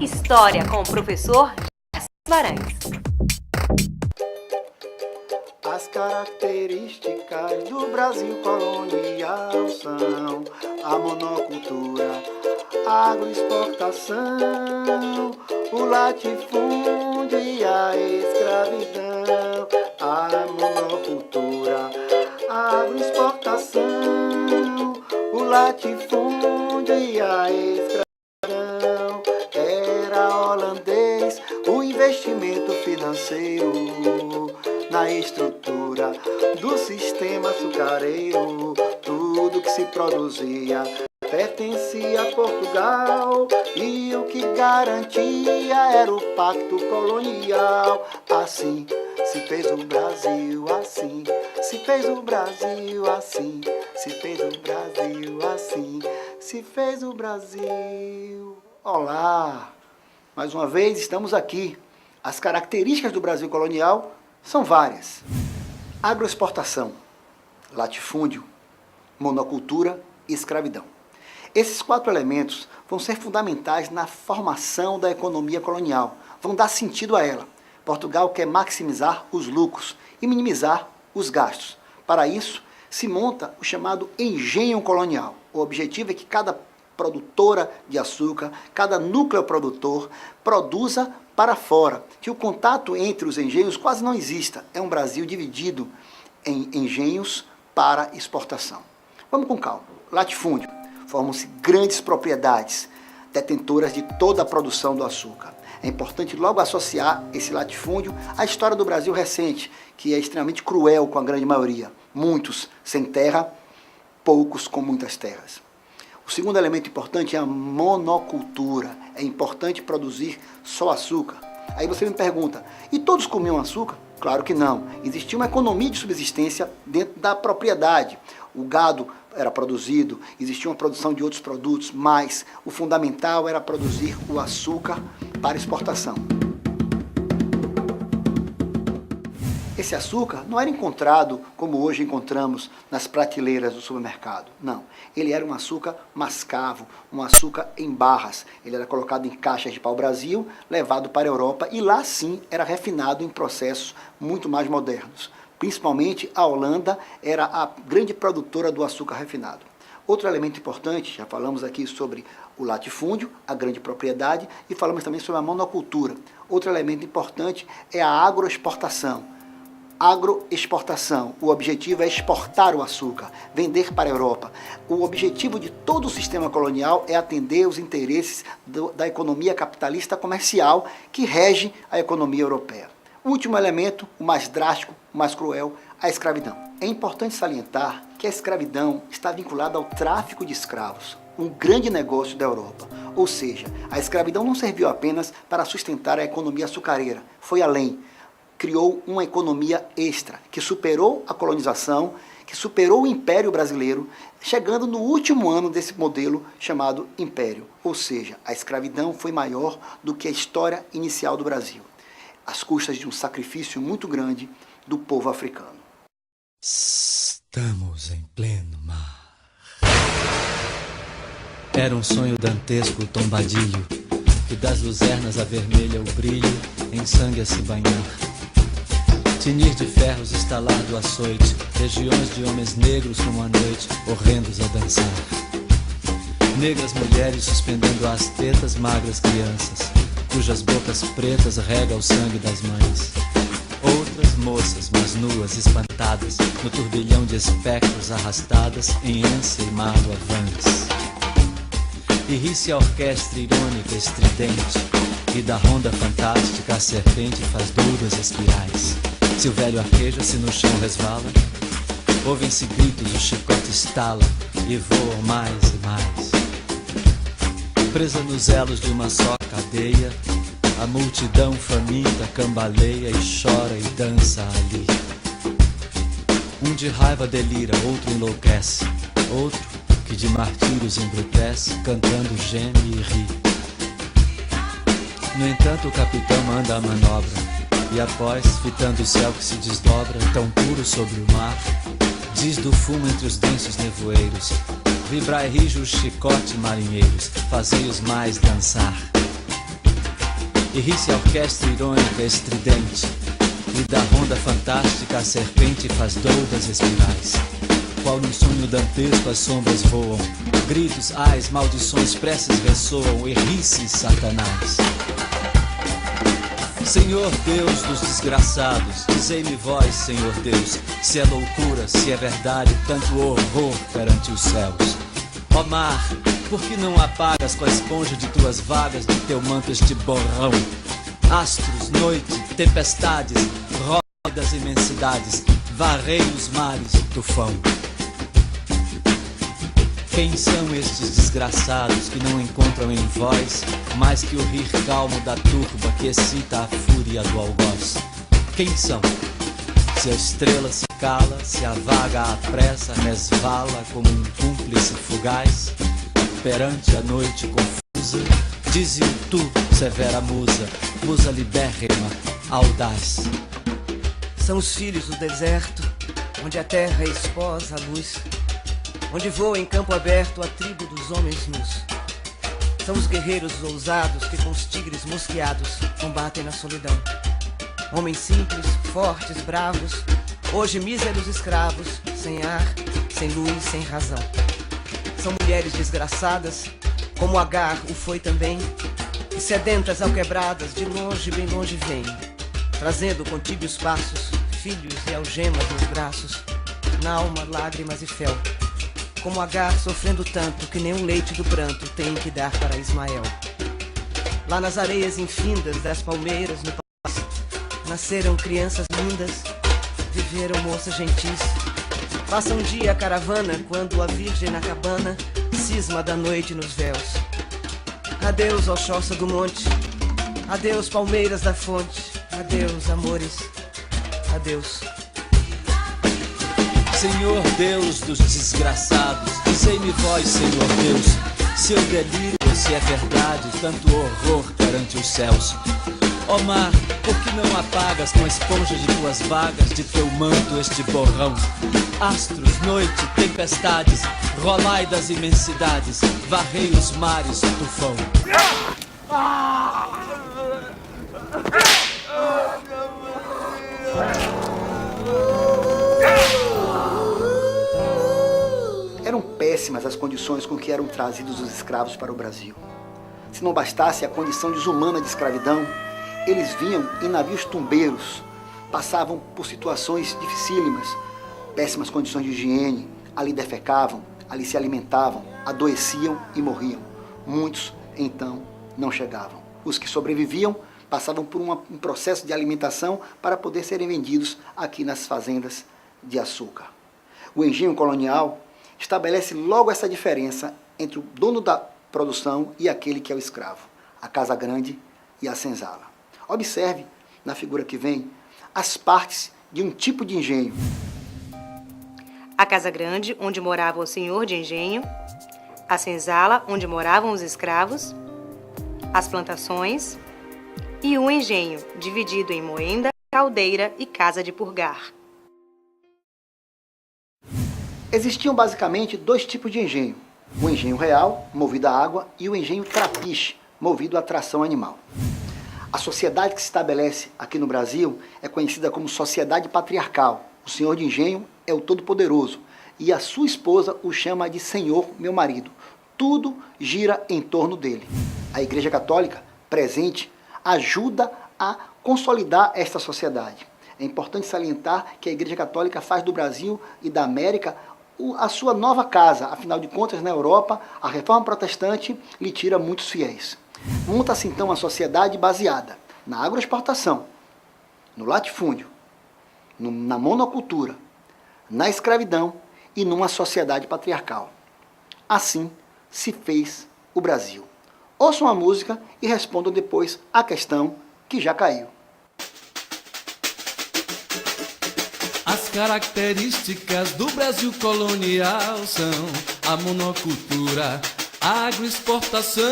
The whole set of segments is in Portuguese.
História com o professor Guimarães. As características do Brasil colonial são a monocultura, a agroexportação, o latifúndio e a escravidão. A monocultura, a agroexportação, o latifúndio e a escravidão. Era holandês o investimento financeiro na estrutura do sistema açucareiro. Tudo que se produzia pertencia a Portugal e o que garantia era o pacto colonial. Assim se fez o Brasil, assim se fez o Brasil, assim se fez o Brasil, assim se fez o Brasil. Olá! Mais uma vez estamos aqui. As características do Brasil colonial são várias: agroexportação, latifúndio, monocultura e escravidão. Esses 4 elementos vão ser fundamentais na formação da economia colonial, vão dar sentido a ela. Portugal quer maximizar os lucros e minimizar os gastos. Para isso, se monta o chamado engenho colonial. O objetivo é que cada produtora de açúcar, cada núcleo produtor produza para fora, que o contato entre os engenhos quase não exista. É um Brasil dividido em engenhos para exportação. Vamos com calma. Latifúndio. Formam-se grandes propriedades detentoras de toda a produção do açúcar. É importante logo associar esse latifúndio à história do Brasil recente, que é extremamente cruel com a grande maioria. Muitos sem terra, poucos com muitas terras. O segundo elemento importante é a monocultura. É importante produzir só açúcar. Aí você me pergunta, e todos comiam açúcar? Claro que não. Existia uma economia de subsistência dentro da propriedade. O gado era produzido, existia uma produção de outros produtos, mas o fundamental era produzir o açúcar para exportação. Esse açúcar não era encontrado como hoje encontramos nas prateleiras do supermercado. Não, ele era um açúcar mascavo, um açúcar em barras. Ele era colocado em caixas de pau-brasil, levado para a Europa e lá sim era refinado em processos muito mais modernos. Principalmente a Holanda era a grande produtora do açúcar refinado. Outro elemento importante, já falamos aqui sobre o latifúndio, a grande propriedade, e falamos também sobre a monocultura. Outro elemento importante é a agroexportação. Agroexportação, o objetivo é exportar o açúcar, vender para a Europa. O objetivo de todo o sistema colonial é atender os interesses da economia capitalista comercial que rege a economia europeia. O último elemento, o mais drástico, o mais cruel, a escravidão. É importante salientar que a escravidão está vinculada ao tráfico de escravos, um grande negócio da Europa. Ou seja, a escravidão não serviu apenas para sustentar a economia açucareira, foi além. Criou uma economia extra, que superou a colonização, que superou o Império Brasileiro, chegando no último ano desse modelo chamado Império. Ou seja, a escravidão foi maior do que a história inicial do Brasil, às custas de um sacrifício muito grande do povo africano. Estamos em pleno mar. Era um sonho dantesco o tombadilho, que das luzernas avermelha o brilho, em sangue a se banhar. Tinir de ferros, estalar do açoite, legiões de homens negros como a noite, horrendos a dançar. Negras mulheres suspendendo às tetas magras crianças, cujas bocas pretas rega o sangue das mães. Outras moças, mas nuas, espantadas, no turbilhão de espectros arrastadas em ânsia e mágoa vãs. E ri-se a orquestra irônica estridente, e da ronda fantástica a serpente faz duras espirais. Se o velho arqueja, se no chão resvala, ouvem-se gritos, o chicote estala e voam mais e mais. Presa nos elos de uma só cadeia, a multidão faminta cambaleia e chora e dança ali. Um de raiva delira, outro enlouquece, outro que de martírios embrutece, cantando geme e ri. No entanto o capitão manda a manobra, e após, fitando o céu que se desdobra, tão puro sobre o mar, diz do fumo entre os densos nevoeiros: vibrai rijo o chicote, marinheiros, fazei-os mais dançar. e ri-se a orquestra irônica estridente, e da ronda fantástica a serpente faz doudas espirais. Qual num sonho dantesco as sombras voam, gritos, ais, maldições, preces ressoam, e ri-se Satanás. Senhor Deus dos desgraçados, dizei-me vós, Senhor Deus, se é loucura, se é verdade, tanto horror perante os céus. Ó mar, por que não apagas com a esponja de tuas vagas de teu manto este borrão? Astros, noite, tempestades, roda das imensidades, varrei os mares, tufão. Quem são estes desgraçados que não encontram em vós mais que o rir calmo da turba que excita a fúria do algoz? Quem são? Se a estrela se cala, se a vaga à pressa resvala como um cúmplice fugaz, perante a noite confusa, dize tu, severa musa, musa libérrima, audaz. São os filhos do deserto, onde a terra esposa a luz, onde voa em campo aberto a tribo dos homens nus. São os guerreiros ousados que com os tigres mosqueados combatem na solidão. Homens simples, fortes, bravos, hoje míseros escravos, sem ar, sem luz, sem razão. São mulheres desgraçadas, como Agar o foi também, e sedentas alquebradas, de longe, bem longe vêm, trazendo contigo os passos, filhos e algemas nos braços, na alma lágrimas e fel. Como Agar sofrendo tanto que nem o leite do pranto tem que dar para Ismael. Lá nas areias infindas das palmeiras no palácio, nasceram crianças lindas, viveram moças gentis. Passa um dia a caravana quando a virgem na cabana cisma da noite nos véus. Adeus, ó choça do monte, adeus, palmeiras da fonte, adeus, amores, adeus. Senhor Deus dos desgraçados, dizei-me vós, Senhor Deus, se eu delírio ou se é verdade tanto horror perante os céus. Ó mar, por que não apagas com a esponja de tuas vagas de teu manto este borrão? Astros, noite, tempestades, rolai das imensidades, varrei os mares, tufão. Eram péssimas as condições com que eram trazidos os escravos para o Brasil. Se não bastasse a condição desumana de escravidão, eles vinham em navios tumbeiros, passavam por situações dificílimas, péssimas condições de higiene, ali defecavam, ali se alimentavam, adoeciam e morriam. Muitos, então, não chegavam. Os que sobreviviam passavam por um processo de alimentação para poder serem vendidos aqui nas fazendas de açúcar. O engenho colonial estabelece logo essa diferença entre o dono da produção e aquele que é o escravo, a casa grande e a senzala. Observe, na figura que vem, as partes de um tipo de engenho. A casa grande, onde morava o senhor de engenho, a senzala, onde moravam os escravos, as plantações e o engenho, dividido em moenda, caldeira e casa de purgar. Existiam basicamente dois tipos de engenho: o engenho real, movido a água, e o engenho trapiche, movido a tração animal. A sociedade que se estabelece aqui no Brasil é conhecida como sociedade patriarcal. O senhor de engenho é o todo-poderoso e a sua esposa o chama de senhor, meu marido. Tudo gira em torno dele. A Igreja Católica, presente, ajuda a consolidar esta sociedade. É importante salientar que a Igreja Católica faz do Brasil e da América a sua nova casa. Afinal de contas, na Europa, a reforma protestante lhe tira muitos fiéis. Monta-se então uma sociedade baseada na agroexportação, no latifúndio, na monocultura, na escravidão e numa sociedade patriarcal. Assim se fez o Brasil. Ouçam a música e respondam depois a questão que já caiu. As características do Brasil colonial são a monocultura, a agroexportação,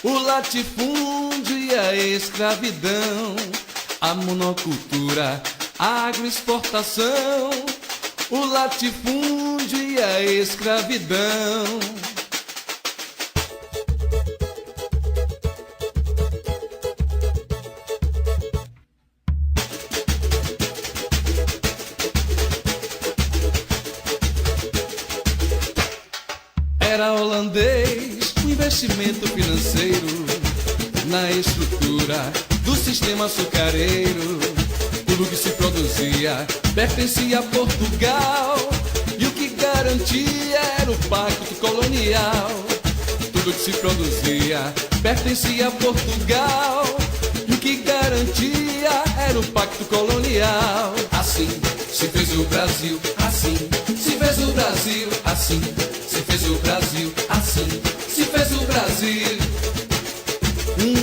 o latifúndio e a escravidão. A monocultura, a agroexportação, o latifúndio e a escravidão. era holandês, o investimento financeiro na estrutura do sistema açucareiro. Tudo que se produzia pertencia a Portugal, e o que garantia era o pacto colonial. Tudo que se produzia pertencia a Portugal, e o que garantia era o pacto colonial. Assim se fez o Brasil, assim se fez o Brasil, assim se fez o Brasil, assim se fez o Brasil.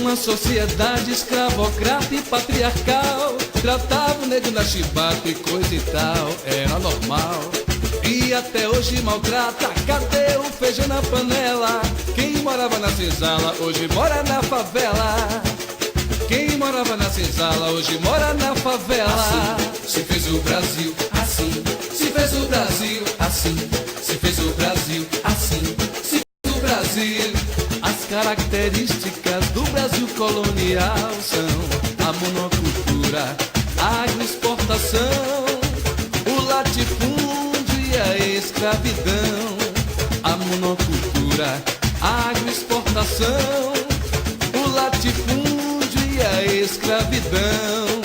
Uma sociedade escravocrata e patriarcal tratava o negro na chibata e coisa e tal, era normal. E até hoje maltrata, cadê o feijão na panela? Quem morava na senzala hoje mora na favela. Quem morava na senzala hoje mora na favela. Assim se fez o Brasil, assim se fez o Brasil, assim se fez o Brasil, assim se fez o Brasil. As características do Brasil colonial são a monocultura, a agroexportação, o latifúndio e a escravidão. A monocultura, a agroexportação, o latifúndio e a escravidão.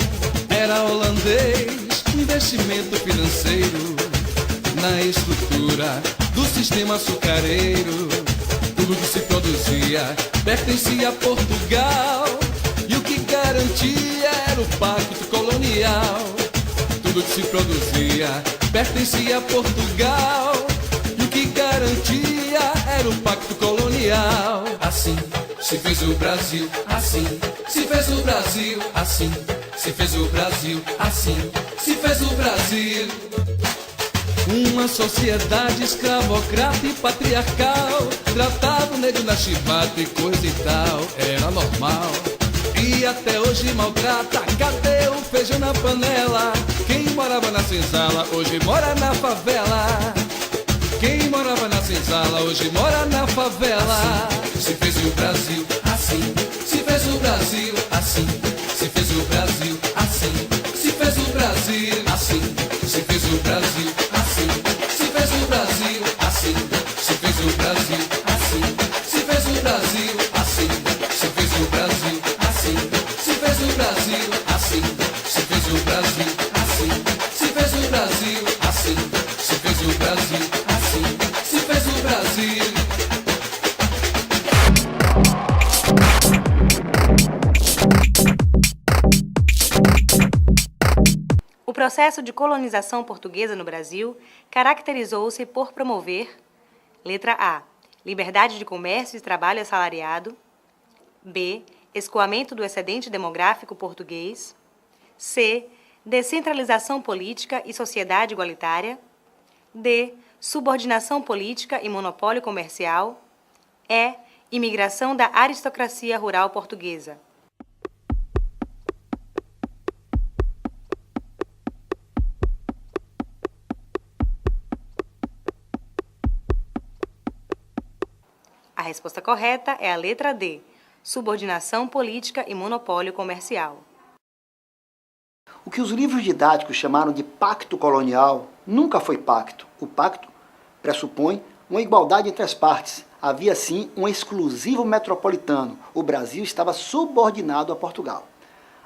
Era holandês, o investimento financeiro na estrutura do sistema açucareiro. Tudo que se produzia pertencia a Portugal, e o que garantia era o pacto colonial. Tudo que se produzia pertencia a Portugal, e o que garantia era o pacto colonial. Assim se fez o Brasil, assim se fez o Brasil, assim se fez o Brasil, assim se fez o Brasil. Uma sociedade escravocrata e patriarcal tratava o negro na chibata e coisa e tal, era normal. E até hoje maltrata, cadê o feijão na panela? Quem morava na senzala hoje mora na favela. Quem morava na senzala hoje mora na favela. Assim se fez o Brasil, assim se fez o Brasil, assim se fez o Brasil, assim se fez o Brasil, assim se fez o Brasil, assim se fez o Brasil, assim se fez o Brasil, assim se fez o Brasil, assim se fez o Brasil, assim se fez o Brasil, assim se fez o Brasil, assim se fez o Brasil, assim se fez o Brasil, assim se fez o Brasil. O processo de colonização portuguesa no Brasil caracterizou-se por promover: letra A, liberdade de comércio e trabalho assalariado; B, escoamento do excedente demográfico português; C, descentralização política e sociedade igualitária; D, subordinação política e monopólio comercial; E, imigração da aristocracia rural portuguesa. A resposta correta é a letra D, subordinação política e monopólio comercial. O que os livros didáticos chamaram de pacto colonial nunca foi pacto. O pacto pressupõe uma igualdade entre as partes. Havia, sim, um exclusivo metropolitano. O Brasil estava subordinado a Portugal.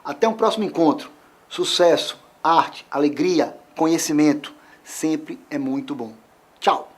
Até um próximo encontro. Sucesso, arte, alegria, conhecimento. Sempre é muito bom. Tchau!